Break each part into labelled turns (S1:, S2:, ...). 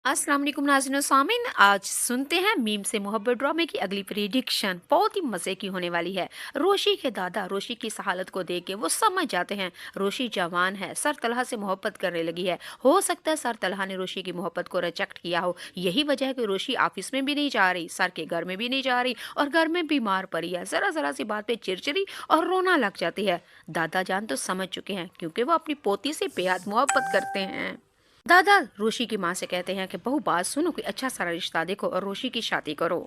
S1: अस्सलाम वालेकुम नाज़रीन और सामीन। आज सुनते हैं मीम से मोहब्बत ड्रामे की अगली प्रेडिक्शन। बहुत ही मज़े की होने वाली है। रोशी के दादा रोशी की इस हालत को देख के वो समझ जाते हैं रोशी जवान है, सर तलहा से मोहब्बत करने लगी है। हो सकता है सर तलहा ने रोशी की मोहब्बत को रिजेक्ट किया हो। यही वजह है कि रोशी ऑफिस में भी नहीं जा रही, सर के घर में भी नहीं जा रही और घर में बीमार पड़ी है। ज़रा ज़रा सी बात पे चिड़चिड़ी और रोना लग जाती है। दादा जान तो समझ चुके हैं क्योंकि वो अपनी पोती से बेहद मोहब्बत करते हैं। दादा रोशी की माँ से कहते हैं कि बहू बात सुनो, कोई अच्छा सारा रिश्ता देखो और रोशी की शादी करो।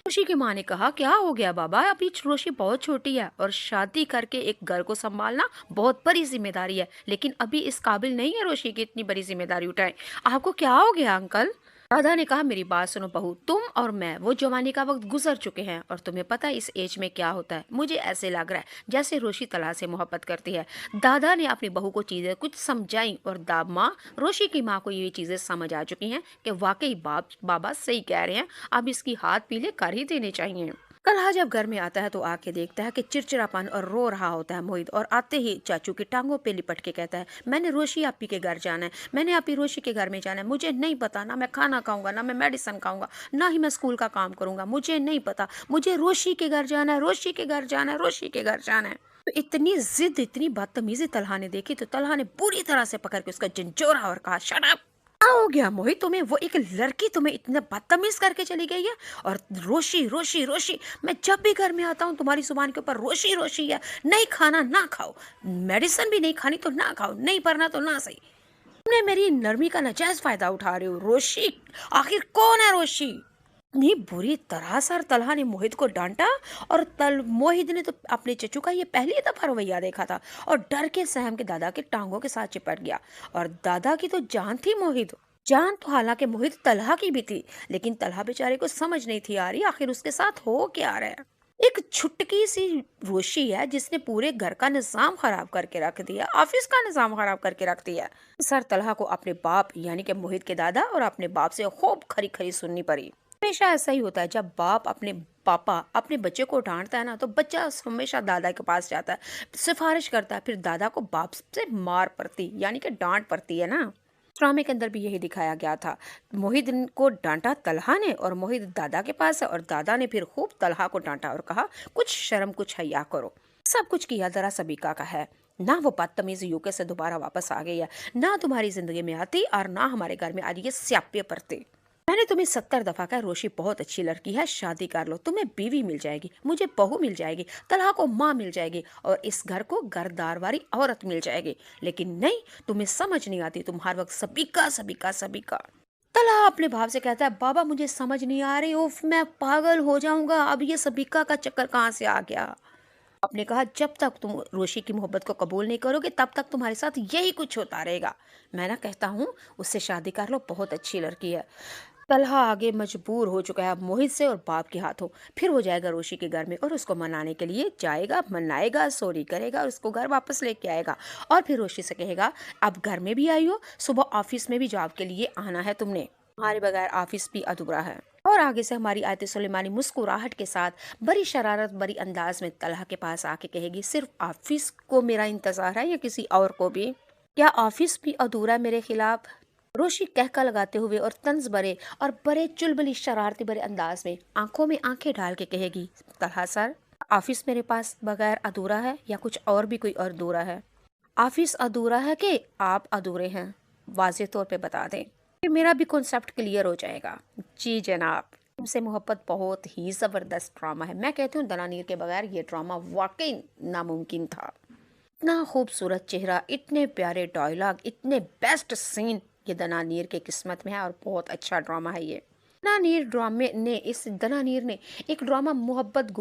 S1: रोशी की माँ ने कहा क्या हो गया बाबा, अभी रोशी बहुत छोटी है और शादी करके एक घर को संभालना बहुत बड़ी जिम्मेदारी है, लेकिन अभी इस काबिल नहीं है रोशी की इतनी बड़ी जिम्मेदारी उठाए। आपको क्या हो गया अंकल? राधा ने कहा मेरी बात सुनो बहू, तुम और मैं वो जवानी का वक्त गुजर चुके हैं और तुम्हें पता है इस एज में क्या होता है। मुझे ऐसे लग रहा है जैसे रोशी तला से मोहब्बत करती है। दादा ने अपनी बहू को चीजें कुछ समझाई और दाब माँ रोशी की माँ को ये चीजें समझ आ चुकी हैं कि वाकई बाबा सही कह रहे हैं, अब इसकी हाथ पीले कर ही देने चाहिए। कल्हा जब घर में आता है तो आके देखता है कि चिड़चिड़ापन और रो रहा होता है मोहित, और आते ही चाचू की टांगों पे लिपट के कहता है मैंने रोशी आपी के घर जाना है, मैंने आपी रोशी के घर में जाना है। मुझे नहीं पता ना मैं खाना खाऊंगा ना मैं मेडिसिन खाऊंगा ना ही मैं स्कूल का काम करूंगा, मुझे नहीं पता, मुझे रोशी के घर जाना है, रोशी के घर जाना है, रोशी के घर जाना है। तो इतनी जिद इतनी बदतमीजी तलहा ने देखी तो तलहा ने पूरी तरह से पकड़ के उसका झंझोरा और कहा शट अप। क्या हो गया मोहित तुम्हें? वो एक लड़की तुम्हें इतना बदतमीज करके चली गई है और रोशी रोशी रोशी। मैं जब भी घर में आता हूँ तुम्हारी जुबान के ऊपर रोशी रोशी है। नहीं खाना ना खाओ, मेडिसिन भी नहीं खानी तो ना खाओ, नहीं पढ़ना तो ना सही। तुमने मेरी नरमी का नाजायज फायदा उठा रहे हो रोशी। आखिर कौन है रोशी? इतनी बुरी तरह सर तलहा ने मोहित को डांटा और तल मोहित ने तो अपने चचू का ये पहली दफा रवैया देखा था और डर के सहम के दादा के टांगों के साथ चिपट गया। और दादा की तो जान थी मोहित, जान तो हालांकि मोहित तलहा की भी थी, लेकिन तलहा बेचारे को समझ नहीं थी आ रही आखिर उसके साथ हो क्या रहा है। एक छुटकी सी रोशी है जिसने पूरे घर का निजाम खराब करके रख दिया, ऑफिस का निजाम खराब करके रख दिया। सर तलहा को अपने बाप यानी कि मोहित के दादा और अपने बाप से खूब खरी खरी सुननी पड़ी। हमेशा ऐसा ही होता है, जब बाप अपने पापा अपने बच्चे को डांटता है ना तो बच्चा हमेशा दादा के पास जाता है, सिफारिश करता है, फिर दादा को बाप से मार पड़ती यानी कि डांट पड़ती है ना। ड्रामे के अंदर भी यही दिखाया गया था। मोहित को डांटा तलहा ने और मोहित दादा के पास है और दादा ने फिर खूब तलहा को डांटा और कहा कुछ शर्म कुछ हया करो। सब कुछ किया जरा सबीका का है ना, वो बदतमीज यूके से दोबारा वापस आ गई है, ना तुम्हारी जिंदगी में आती और ना हमारे घर में आ रही है स्यापे पड़ते। मैंने तुम्हें 70 दफा कहा रोशी बहुत अच्छी लड़की है, शादी कर लो, तुम्हें बीवी मिल जाएगी, मुझे बहू मिल जाएगी, तलहा को माँ मिल जाएगी और इस घर को घरदार वाली औरत मिल जाएगी। लेकिन नहीं, तुम्हें समझ नहीं आती, तुम हर वक्त सबीका सबीका सबीका। तलहा अपने भाव से कहता है बाबा मुझे समझ नहीं आ रही, उफ मैं पागल हो जाऊंगा, अब ये सबीका का चक्कर कहाँ से आ गया। आपने कहा जब तक तुम रोशी की मोहब्बत को कबूल नहीं करोगे तब तक तुम्हारे साथ यही कुछ होता रहेगा। मैं ना कहता हूँ उससे शादी कर लो, बहुत अच्छी लड़की है। तलहा आगे मजबूर हो चुका है अब मोहित से और बाप के हाथों। फिर वो जाएगा रोशी के घर में और उसको मनाने के लिए जाएगा, मनाएगा, सॉरी करेगा और उसको घर वापस लेके आएगा। और फिर रोशी से कहेगा अब घर में भी आई हो, सुबह ऑफिस में भी जॉब के लिए आना है तुमने, हमारे बगैर ऑफिस भी अधूरा है। और आगे से हमारी आयत सुलेमानी मुस्कुराहट के साथ बड़ी शरारत बड़ी अंदाज में तलहा के पास आके कहेगी सिर्फ ऑफिस को मेरा इंतजार है या किसी और को भी? क्या ऑफिस भी अधूरा है मेरे खिलाफ? रोशी कहका लगाते हुए और तंज भरे और बड़े चुलबुली शरारती भरे अंदाज में आंखों में आंखें डाल के कहेगी तलहा सर ऑफिस मेरे पास बगैर अधूरा है या कुछ और भी कोई और अधूरा है? ऑफिस अधूरा है कि आप अधूरे हैं, वाज़ेह तौर पे बता दें, फिर मेरा भी कॉन्सेप्ट क्लियर हो जाएगा। जी जनाब, तुमसे मोहब्बत बहुत ही जबरदस्त ड्रामा है। मैं कहती हूँ दनानीर के बगैर ये ड्रामा वाकई नामुमकिन था। इतना खूबसूरत चेहरा, इतने प्यारे डायलॉग, इतने बेस्ट सीन, ये दनानीर के किस्मत में है और बहुत अच्छा ड्रामा है ये। दनानीर ड्रामे ने इस दनानीर ने एक ड्रामा मोहब्बत